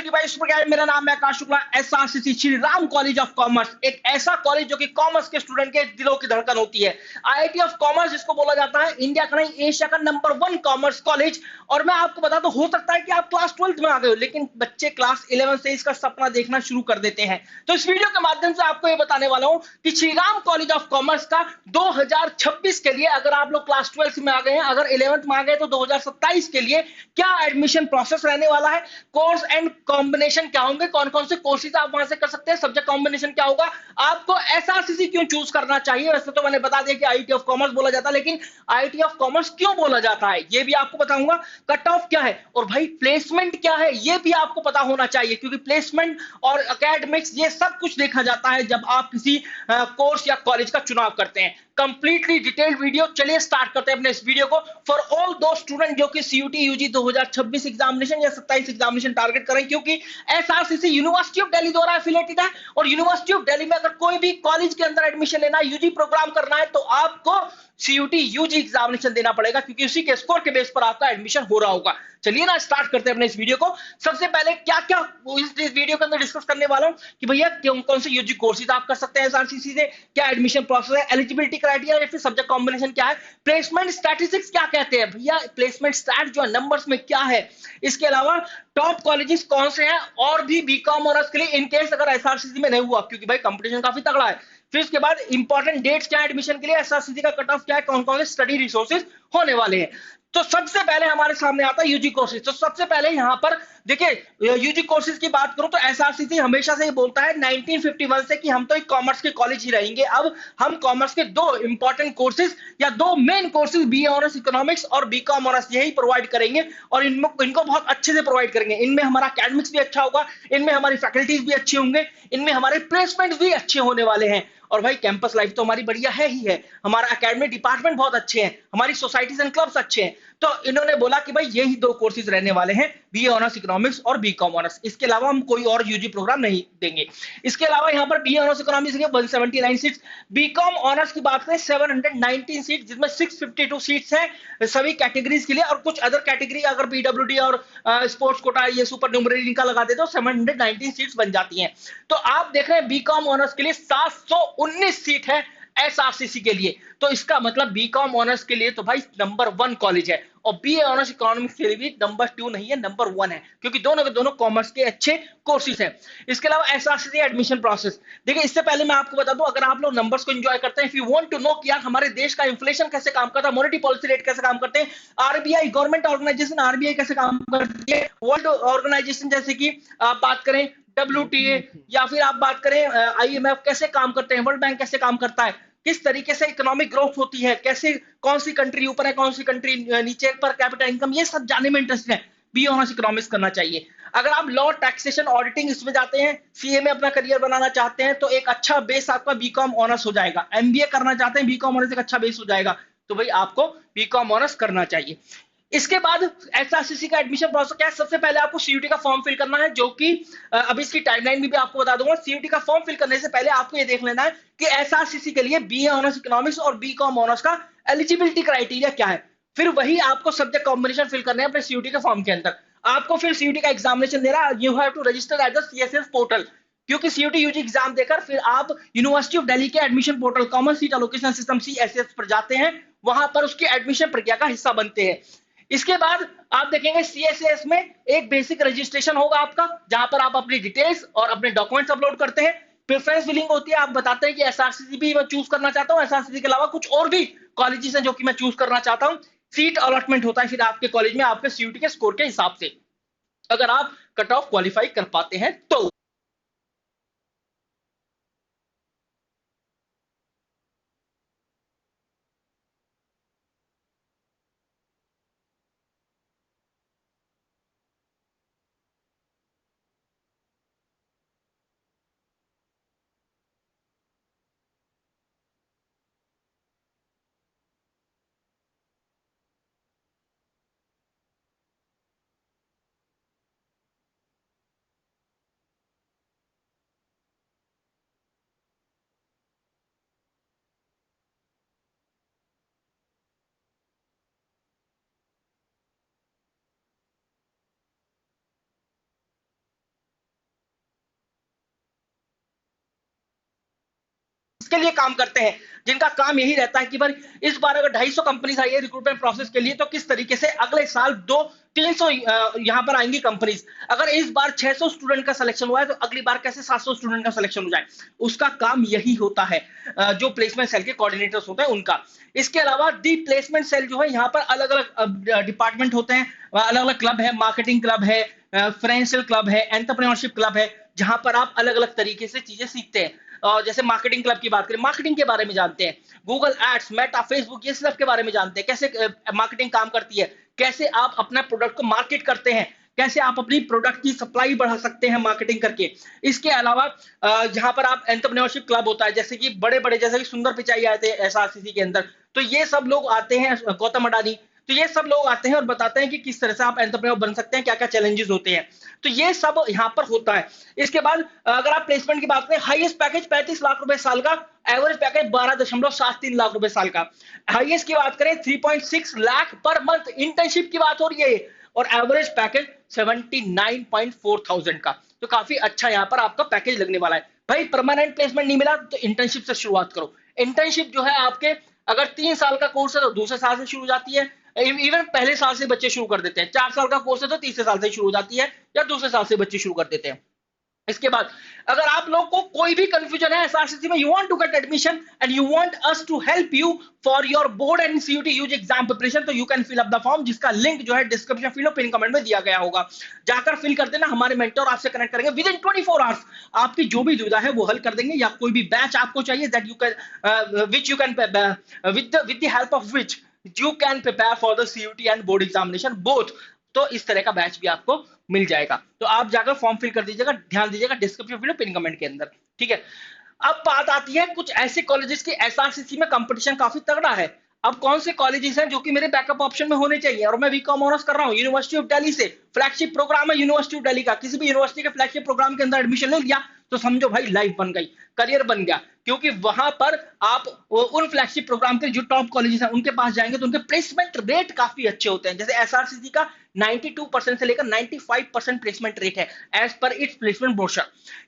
भाई super guide, मेरा नाम है Akash Shukla. SRCC Shri Ram college of commerce, एक ऐसा कॉलेज जो कि कॉमर्स के स्टूडेंट के दिलों की धड़कन होती है। आईआईटी ऑफ कॉमर्स जिसको बोला जाता है इंडिया का नहीं एशिया का नंबर 1 कॉमर्स कॉलेज। और मैं आपको बता दूं, हो सकता है कि आप क्लास 12th में आ गए हो, लेकिन बच्चे क्लास 11 से इसका सपना देखना शुरू कर देते हैं। तो इस वीडियो के माध्यम से आपको ये बताने वाला हूं कि Shri Ram college of commerce का 2026 के लिए, अगर आप लोग क्लास 12th में आ गए हैं, अगर 11th में आ गए, तो 2027 के लिए क्या एडमिशन प्रोसेस रहने वाला है, कोर्स एंड कॉम्बिनेशन क्या होंगे, कौन कौन से कोर्सेज आप वहां से कर सकते हैं, सब्जेक्ट कॉम्बिनेशन क्या होगा, आपको एसआरसीसी क्यों चूज करना चाहिए। वैसे तो मैंने बता दिया कि आईआईटी ऑफ कॉमर्स बोला जाता है, लेकिन आईआईटी ऑफ कॉमर्स क्यों बोला जाता है ये भी आपको बताऊंगा। कट ऑफ क्या है और भाई प्लेसमेंट क्या है ये भी आपको पता होना चाहिए, क्योंकि प्लेसमेंट और एकेडमिक्स ये सब कुछ देखा जाता है जब आप किसी कोर्स या कॉलेज का चुनाव करते हैं। कंप्लीटली डिटेल्ड वीडियो, चलिए स्टार्ट करते हैं अपने इस वीडियो को। फॉर ऑल दो स्टूडेंट जो कि सीयूटी यूजी 2026 एग्जामिनेशन या 27 एग्जामिनेशन टारगेट करें, क्योंकि एसआरसीसी यूनिवर्सिटी ऑफ दिल्ली द्वारा एफिलिएटेड है। और यूनिवर्सिटी ऑफ दिल्ली में अगर कोई भी कॉलेज के अंदर एडमिशन लेना है, यूजी प्रोग्राम करना है, तो आपको सीयूटी यूजी एग्जामिनेशन देना पड़ेगा, क्योंकि उसी के स्कोर के बेस पर आपका एडमिशन हो रहा होगा। चलिए ना स्टार्ट करते हैं अपने इस वीडियो को। सबसे पहले क्या क्या इस वीडियो के अंदर डिस्कस करने वाला हूं कि भैया कौन कौन से यूजी कोर्सेज आप कर सकते हैं एसआरसीसी से, क्या एडमिशन प्रोसेस है, एलिजिबिलिटी क्राइटेरिया या फिर सब्जेक्ट कॉम्बिनेशन क्या है, प्लेसमेंट स्टैटिस्टिक्स क्या कहते हैं भैया, प्लेसमेंट स्टैट जो है नंबर्स में क्या है, इसके अलावा टॉप कॉलेजेस कौन से हैं, और भी बीकॉम ऑनर्स के लिए इन केस अगर एसआरसीसी में नहीं हुआ, क्योंकि भाई कंपटीशन काफी तगड़ा है। फिर उसके बाद इंपॉर्टेंट डेट्स क्या है एडमिशन के लिए, एसआरसीसी का कट ऑफ क्या है, कौन कौन से स्टडी रिसोर्सेज होने वाले हैं। तो सबसे पहले हमारे सामने आता है यूजी कोर्सेज। तो सबसे पहले यहां पर देखिए, यूजी कोर्सेज की बात करूं तो एसआरसीसी हमेशा से ही बोलता है 1951 से कि हम तो एक कॉमर्स के कॉलेज ही रहेंगे। अब हम कॉमर्स के दो इंपॉर्टेंट कोर्सेज या दो main courses BA honours economics और बीकॉम ऑनर्स यही प्रोवाइड करेंगे, और इनको बहुत अच्छे से प्रोवाइड करेंगे। इनमें हमारा एकेडमिक्स भी अच्छा होगा, इनमें हमारी फैकल्टीज भी अच्छी होंगे, इनमें हमारे प्लेसमेंट भी अच्छे होने वाले हैं। और भाई कैंपस लाइफ तो हमारी बढ़िया है ही है, हमारा एकेडमिक डिपार्टमेंट बहुत अच्छे हैं, हमारी सोसाइटीज एंड क्लब्स अच्छे हैं। तो इन्होंने बोला कि भाई यही दो कोर्सेज रहने वाले हैं, बीए ऑनर्स इकोनॉमिक्स और बीकॉम ऑनर्स। इसके अलावा हम कोई और यूजी प्रोग्राम नहीं देंगे। इसके अलावा यहाँ पर बीए ऑनर्स इकोनॉमिक्स के 179 सीट्स, बीकॉम ऑनर्स की बात करें 719 सीट, जिसमें 652 सीट्स हैं सभी कैटेगरीज के लिए, और कुछ अदर कैटेगरी अगर पीडब्ल्यूडी और स्पोर्ट्स कोटा ये सुपर न्यूमरी इनका लगा दे तो 719 सीट्स बन जाती हैं। तो आप देख रहे हैं बीकॉम ऑनर्स के लिए 719 सीट है एसआरसीसी के लिए। तो इसका मतलब बीकॉम ऑनर्स के लिए तो भाई नंबर 1 कॉलेज है, और बीए ऑनर्स इकोनॉमिक्स के लिए भी नंबर 2 नहीं है, नंबर 1 है, क्योंकि दोनों के दोनों कॉमर्स के अच्छे कोर्सेज हैं। इसके अलावा एसआरसीसी एडमिशन प्रोसेस देखिए, इससे पहले मैं आपको बता दूं, अगर आप लोग नंबर्स को एंजॉय करते हैं, if you want to know कि यार हमारे देश का इन्फ्लेशन कैसे काम करता है, मॉनेटरी पॉलिसी रेट कैसे काम करते हैं, आरबीआई गवर्नमेंट ऑर्गेनाइजेशन आरबीआई कैसे काम करती है, वर्ल्ड ऑर्गेनाइजेशन जैसे कि आप बात करें डब्ल्यूटीए, या फिर आप बात करें आईएमएफ कैसे काम करते हैं, वर्ल्ड बैंक कैसे काम करता है, किस तरीके से इकोनॉमिक ग्रोथ होती है, कैसे कौन सी कंट्री ऊपर है कौन सी कंट्री नीचे पर कैपिटल इनकम, ये सब जानने में इंटरेस्ट है, बी ऑनर्स इकोनॉमिक्स करना चाहिए। अगर आप लॉ टैक्सेशन ऑडिटिंग इसमें जाते हैं, सीए में अपना करियर बनाना चाहते हैं, तो एक अच्छा बेस आपका बीकॉम ऑनर्स हो जाएगा। एमबीए करना चाहते हैं, बीकॉम ऑनर्स एक अच्छा बेस हो जाएगा, तो भाई आपको बीकॉम ऑनर्स करना चाहिए। इसके बाद एसआरसीसी का एडमिशन प्रोसेस क्या है, सबसे पहले आपको सीयूटी का फॉर्म फिल करना है, जो कि अभी इसकी टाइमलाइन भी आपको बता दूंगा। सीयूटी का फॉर्म फिल करने से पहले आपको ये देख लेना है कि एसआरसीसी के लिए बीए ऑनर्स इकोनॉमिक्स और बीकॉम ऑनर्स का एलिजिबिलिटी क्राइटेरिया क्या है। फिर वही आपको सब्जेक्ट कॉम्बिनेशन फिल करने हैं अपने सीयूटी के फॉर्म के अंदर। आपको फिर सीयूटी का एग्जामिनेशन देना, you have to register at the CSS portal, क्योंकि सीयूटी यूजी एग्जाम देकर फिर आप यूनिवर्सिटी ऑफ दिल्ली के admission portal common seat allocation system CSS पर जाते हैं, वहां पर उसकी एडमिशन प्रक्रिया का हिस्सा बनते हैं। इसके बाद आप देखेंगे सीएसएस में एक बेसिक रजिस्ट्रेशन होगा आपका, जहां पर आप अपनी डिटेल्स और अपने डॉक्यूमेंट्स अपलोड करते हैं। प्रेफरेंस फिलिंग होती है, आप बताते हैं कि एसआरसीसी भी मैं चूज करना चाहता हूं, एसआरसीसी के अलावा कुछ और भी कॉलेजेस हैं जो कि मैं चूज करना चाहता हूं। सीट अलॉटमेंट होता है फिर आपके कॉलेज में आपके सीयूटी के स्कोर के हिसाब से, अगर आप कट ऑफ क्वालिफाई कर पाते हैं तो। किसके लिए काम करते हैं, जिनका काम यही रहता है कि भाई इस बार अगर 250 कंपनीज आई है रिक्रूटमेंट प्रोसेस के लिए, तो किस तरीके से अगले साल 200-300 यहाँ पर आएंगी कंपनीज। अगर इस बार 600 स्टूडेंट का सिलेक्शन हुआ है, तो अगली बार कैसे 700 स्टूडेंट का सिलेक्शन हो जाए, उसका काम यही होता है जो प्लेसमेंट सेल के कोऑर्डिनेटर्स होते हैं उनका। इसके अलावा दी प्लेसमेंट सेल जो है, यहाँ पर अलग अलग डिपार्टमेंट होते हैं, अलग अलग क्लब है, मार्केटिंग क्लब है, फाइनेंशियल क्लब है, एंटरप्रेन्योरशिप क्लब है, जहां पर आप अलग अलग तरीके से चीजें सीखते हैं। जैसे मार्केटिंग क्लब की बात करें, मार्केटिंग के बारे में जानते हैं, गूगल एड्स, मेटा, फेसबुक, ये सब के बारे में जानते हैं, कैसे मार्केटिंग काम करती है, कैसे आप अपना प्रोडक्ट को मार्केट करते हैं, कैसे आप अपनी प्रोडक्ट की सप्लाई बढ़ा सकते हैं मार्केटिंग करके। इसके अलावा जहां पर आप एंटरप्रेन्योरशिप क्लब होता है, जैसे कि बड़े बड़े जैसे कि सुंदर पिचाई आए थे एसआरसीसी के अंदर, तो ये सब लोग आते हैं, गौतम अडानी, तो ये सब लोग आते हैं और बताते हैं कि किस तरह से आप एंटरप्रेन्योर बन सकते हैं, क्या क्या चैलेंजेस होते हैं, तो ये सब यहाँ पर होता है। इसके बाद अगर आप प्लेसमेंट की बात करें, हाईएस्ट पैकेज 35 लाख रुपए साल का, एवरेज पैकेज 12.73 लाख रुपए साल का। हाईएस्ट की बात करें 3.6 लाख पर मंथ, इंटर्नशिप की बात हो रही है, और एवरेज पैकेज 79.4 का, तो काफी अच्छा यहाँ पर आपका पैकेज लगने वाला है। भाई परमानेंट प्लेसमेंट नहीं मिला तो इंटर्नशिप से शुरुआत करो। इंटर्नशिप जो है आपके अगर 3 साल का कोर्स है तो दूसरे साल से शुरू हो जाती है, इवन पहले साल से बच्चे शुरू कर देते हैं। 4 साल का कोर्स है तो तीसरे साल से शुरू हो जाती है, या दूसरे साल से बच्चे शुरू कर देते हैं। इसके बाद अगर आप लोग को कोई भी कंफ्यूजन है एसआरसीसी में, you want to get admission and you want us to help you for your board and CUET UG exam preparation, तो you can fill up the form, जिसका लिंक जो है डिस्क्रिप्शन फिल पिन कमेंट में दिया गया होगा, जाकर fill कर देना। हमारे मेंटर आपसे कनेक्ट करेंगे विद इन 24 आवर्स, आपकी जो भी दुविधा है वो हल कर देंगे। या कोई भी बैच आपको चाहिए that you can which you can with the help of which you can prepare for the CUET and board examination both, तो इस तरह का बैच भी आपको मिल जाएगा। तो आप जाकर फॉर्म फिल कर दीजिएगा, ध्यान दीजिएगा डिस्क्रिप्शन वीडियो पिन कमेंट के अंदर, ठीक है। अब बात आती है कुछ ऐसे कॉलेजेस की एसआरसीसी में कंपटीशन काफी तगड़ा है। अब कौन से कॉलेजेस हैं जो कि मेरे बैकअप ऑप्शन में होने चाहिए, और मैं बीकॉम ऑनर्स कर रहा हूं यूनिवर्सिटी ऑफ दिल्ली से, फ्लैगशिप प्रोग्राम है यूनिवर्सिटी ऑफ दिल्ली का, किसी भी यूनिवर्सिटी के फ्लैगशिप प्रोग्राम के अंदर एडमिशन ले लिया तो समझो भाई लाइफ बन गई, करियर बन गया, क्योंकि वहां पर आप उन फ्लैगशिप प्रोग्राम के जो टॉप कॉलेजेस हैं उनके पास जाएंगे तो उनके प्लेसमेंट रेट काफी अच्छे होते हैं। जैसे एसआरसीसी का 92% से लेकर 95% प्लेसमेंट रेट है as per its placement brochure.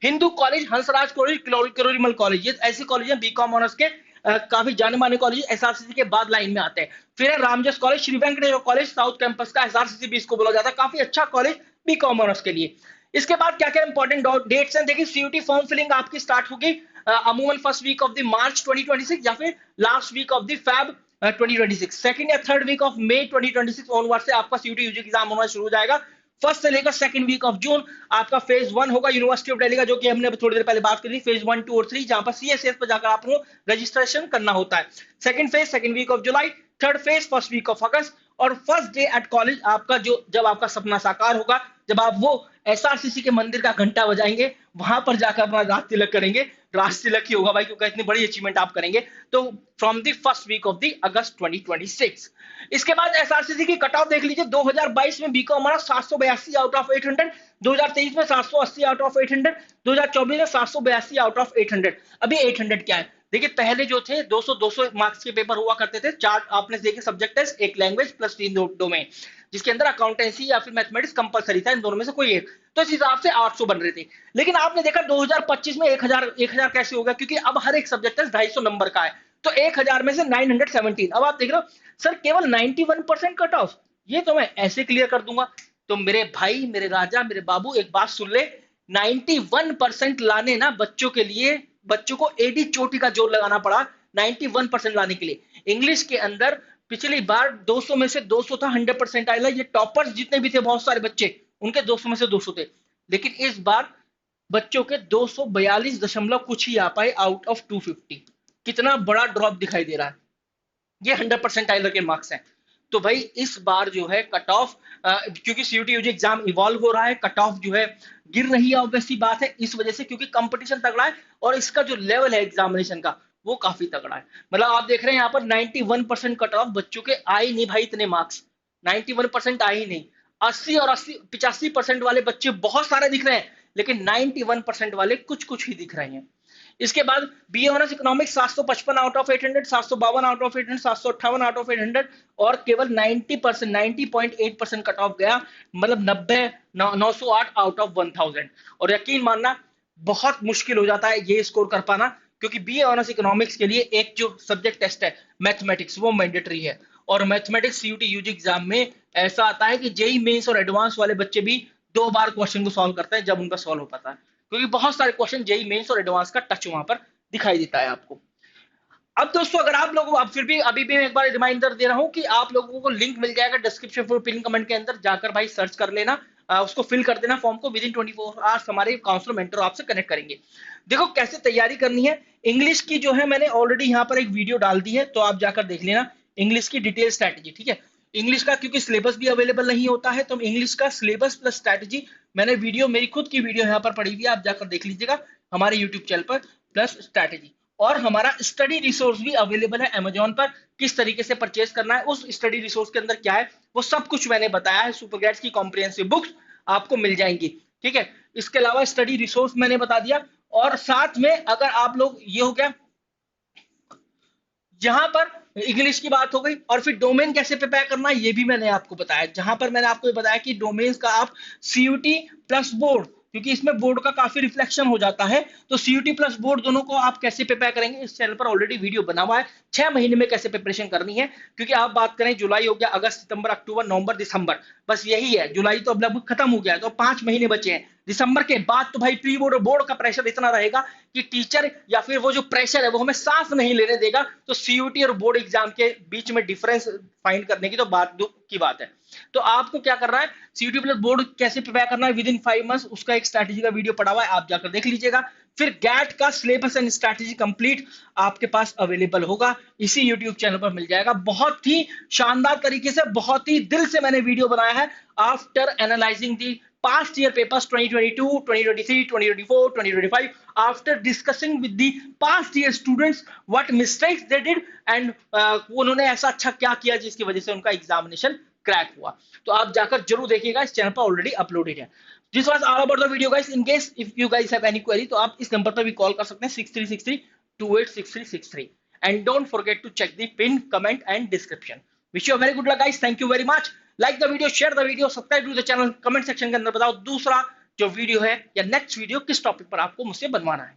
Hindu College, Hansraj College, Kirorimal College, ये ऐसे कॉलेज हैं बीकॉम ऑनर्स के, काफी जाने माने कॉलेज एसआरसीसी के बाद लाइन में आते हैं। फिर है Ramjas College, Shri Venkateswara College, South Campus का, एसआरसीसी भी इसको बोला जाता है, काफी अच्छा कॉलेज बीकॉम ऑनर्स के लिए। इसके बाद क्या क्या इंपॉर्टेंट डेट्स हैं, देखिए सीयूटी फॉर्म फिलिंग आपकी स्टार्ट होगी अमूमन first week of the March 2026 या फिर last week of the Feb 2026, second या third week of May 2026 onward से आपका सीयूटी यूजी एग्जाम होना शुरू हो जाएगा। फर्स्ट से लेकर सेकंड वीक ऑफ जून आपका फेज 1 होगा यूनिवर्सिटी ऑफ दिल्ली का, जो कि हमने थोड़ी देर पहले बात करी, फेज 1, 2 और 3, जहां पर सीएसएस पर जाकर आपको रजिस्ट्रेशन करना होता है। Second phase second week of July, third phase first week of August, और फर्स्ट डे एट कॉलेज आपका जो जब आपका सपना साकार होगा, जब आप वो एसआरसीसी के मंदिर का घंटा बजाएंगे, वहां पर जाकर अपना राज तिलक करेंगे, राज तिलक ही होगा भाई, क्योंकि इतनी बड़ी अचीवमेंट आप करेंगे, तो from the first week of the August 2026। इसके बाद एसआरसीसी की कट ऑफ देख लीजिए, 2022 में बीकॉम हमारा 782 आउट ऑफ 800, 2023 में 780 आउट ऑफ 800, 2024 में 782 आउट ऑफ 800। अभी 800 क्या है, देखिए पहले जो थे 200 मार्क्स के पेपर हुआ करते थे, 4 आपने देखे सब्जेक्ट टेस्ट, एक लैंग्वेज प्लस 3 डोमेन, जिसके अंदर अकाउंटेंसी या फिर मैथमेटिक्स कंपलसरी था, इन दोनों में से कोई एक, तो इस हिसाब से 800 बन रहे थे। लेकिन आपने देखा 2025 में 1000 कैसे होगा, क्योंकि अब हर एक सब्जेक्ट टेस्ट 250 नंबर का है, तो 1000 में से 917। अब आप देख रहे हो सर केवल 91% कट ऑफ, ये तो मैं ऐसे क्लियर कर दूंगा। तो मेरे भाई, मेरे राजा, मेरे बाबू, एक बात सुन ले, 91% लाने ना बच्चों के लिए, बच्चों को एडी चोटी का जोर लगाना पड़ा 91% लाने के लिए। इंग्लिश के अंदर पिछली बार 200 में से 200 था, 100% आया, ये टॉपर्स जितने भी थे बहुत सारे बच्चे, उनके 200 में से 200 थे। लेकिन इस बार बच्चों के 242 दशमलव कुछ ही आ पाए आउट ऑफ 250। कितना बड़ा ड्रॉप दिखाई दे रहा है, ये 100% टाइलर के मार्क्स हैं। तो भाई इस बार जो है कट ऑफ, क्योंकि सीयूटी यूजी एग्जाम इवॉल्व हो रहा है, कट ऑफ जो है गिर रही है, ऑब्वियस सी बात है, इस वजह से, क्योंकि कंपटीशन तगड़ा है और इसका जो लेवल है एग्जामिनेशन का वो काफी तगड़ा है। मतलब आप देख रहे हैं यहाँ पर 91% कट ऑफ बच्चों के आए नहीं भाई, इतने मार्क्स 91% आए ही नहीं। 80 और 85% वाले बच्चे बहुत सारे दिख रहे हैं, लेकिन 91% वाले कुछ कुछ ही दिख रहे हैं। इसके बाद BA honours economics 755 out of 800, 752 out of 800, 758 out of 800, और केवल 90%, 90.8% कट ऑफ गया, मतलब 908 आउट ऑफ 1000। और यकीन मानना बहुत मुश्किल हो जाता है ये स्कोर कर पाना, क्योंकि बीए ऑनर्स इकोनॉमिक्स के लिए एक जो सब्जेक्ट टेस्ट है मैथमेटिक्स वो मैंडेटरी है, और मैथमेटिक्स सीयूटी यूजी एग्जाम में ऐसा आता है कि जेई मेंस और एडवांस वाले बच्चे भी 2 बार क्वेश्चन को सॉल्व करते हैं जब उनका सॉल्व हो पाता है, क्योंकि बहुत सारे क्वेश्चन जेई मेंस और एडवांस का टच वहां पर दिखाई देता है आपको। अब दोस्तों अगर आप लोगों को, अब फिर भी अभी भी मैं एक बार रिमाइंडर दे रहा हूं कि आप लोगों को लिंक मिल जाएगा डिस्क्रिप्शन फॉर पिन कमेंट के अंदर, जाकर भाई सर्च कर लेना, उसको फिल कर देना फॉर्म को, विद इन 24 आवर्स हमारे काउंसलर मेंटर आपसे कनेक्ट करेंगे। देखो कैसे तैयारी करनी है इंग्लिश की, जो है मैंने ऑलरेडी यहाँ पर एक वीडियो डाल दी है, तो आप जाकर देख लेना इंग्लिश की डिटेल स्ट्रैटेजी, ठीक है। इंग्लिश का क्योंकि सिलेबस भी अवेलेबल नहीं होता है, तो इंग्लिश का सिलेबस प्लस स्ट्रैटेजी मैंने वीडियो, मेरी खुद की वीडियो यहाँ पर पड़ी हुई है, आप जाकर देख लीजिएगा हमारे यूट्यूब चैनल पर, प्लस स्ट्रैटेजी। और हमारा स्टडी रिसोर्स भी अवेलेबल है अमेजोन पर, किस तरीके से परचेज करना है, उस स्टडी रिसोर्स के अंदर क्या है वो सब कुछ मैंने बताया है। सुपरग्रेड्स की कॉम्प्रिहेंसिव बुक्स आपको मिल जाएंगी, ठीक है। इसके अलावा स्टडी रिसोर्स मैंने बता दिया, और साथ में अगर आप लोग, ये हो गया जहां पर इंग्लिश की बात हो गई, और फिर डोमेन कैसे प्रिपेयर करना है ये भी मैंने आपको बताया, जहां पर मैंने आपको बताया कि डोमेन्स का आप सीयूटी प्लस बोर्ड, क्योंकि इसमें बोर्ड का काफी रिफ्लेक्शन हो जाता है, तो सीयूटी प्लस बोर्ड दोनों को आप कैसे प्रिपेयर करेंगे, इस चैनल पर ऑलरेडी वीडियो बना हुआ है, 6 महीने में कैसे प्रिपरेशन करनी है। क्योंकि आप बात करें जुलाई हो गया, अगस्त सितंबर अक्टूबर नवंबर दिसंबर, बस यही है, जुलाई तो अब लगभग खत्म हो गया है, तो 5 महीने बचे हैं। दिसंबर के बाद तो भाई प्री बोर्ड और बोर्ड का प्रेशर इतना रहेगा कि टीचर या फिर वो जो प्रेशर है वो हमें सांस नहीं लेने देगा, तो सीयूटी और बोर्ड एग्जाम के बीच में डिफरेंस फाइंड करने की तो बात की बात है। तो आपको क्या करना है, सीयूटी प्लस बोर्ड कैसे प्रिपेयर करना है विद इन 5 मंथ्स, उसका एक स्ट्रैटेजी का वीडियो पड़ा हुआ है, आप जाकर देख लीजिएगा। फिर गैट का सिलेबस एंड स्ट्रैटेजी कंप्लीट आपके पास अवेलेबल होगा, इसी यूट्यूब चैनल पर मिल जाएगा। बहुत ही शानदार तरीके से, बहुत ही दिल से मैंने वीडियो बनाया है after analysing the past year papers 2022, 2023, 2024, 2025, after discussing with the past year students what mistakes they did and उन्होंने ऐसा अच्छा क्या किया जिसकी वजह से उनका एग्जामिनेशन क्रैक हुआ। तो आप जाकर जरूर देखिएगा, इस चैनल पर ऑलरेडी अपलोडेड है। This was all about the video guys. In case if you guys have any query तो आप इस नंबर पर भी कॉल कर सकते हैं 6363286363, and don't forget to check the pin comment and description. Wish you very good luck guys, thank you very much. Like the video, share the video, subscribe to the channel, comment section के अंदर बताओ दूसरा जो video है या next video किस topic पर आपको मुझसे बनवाना है।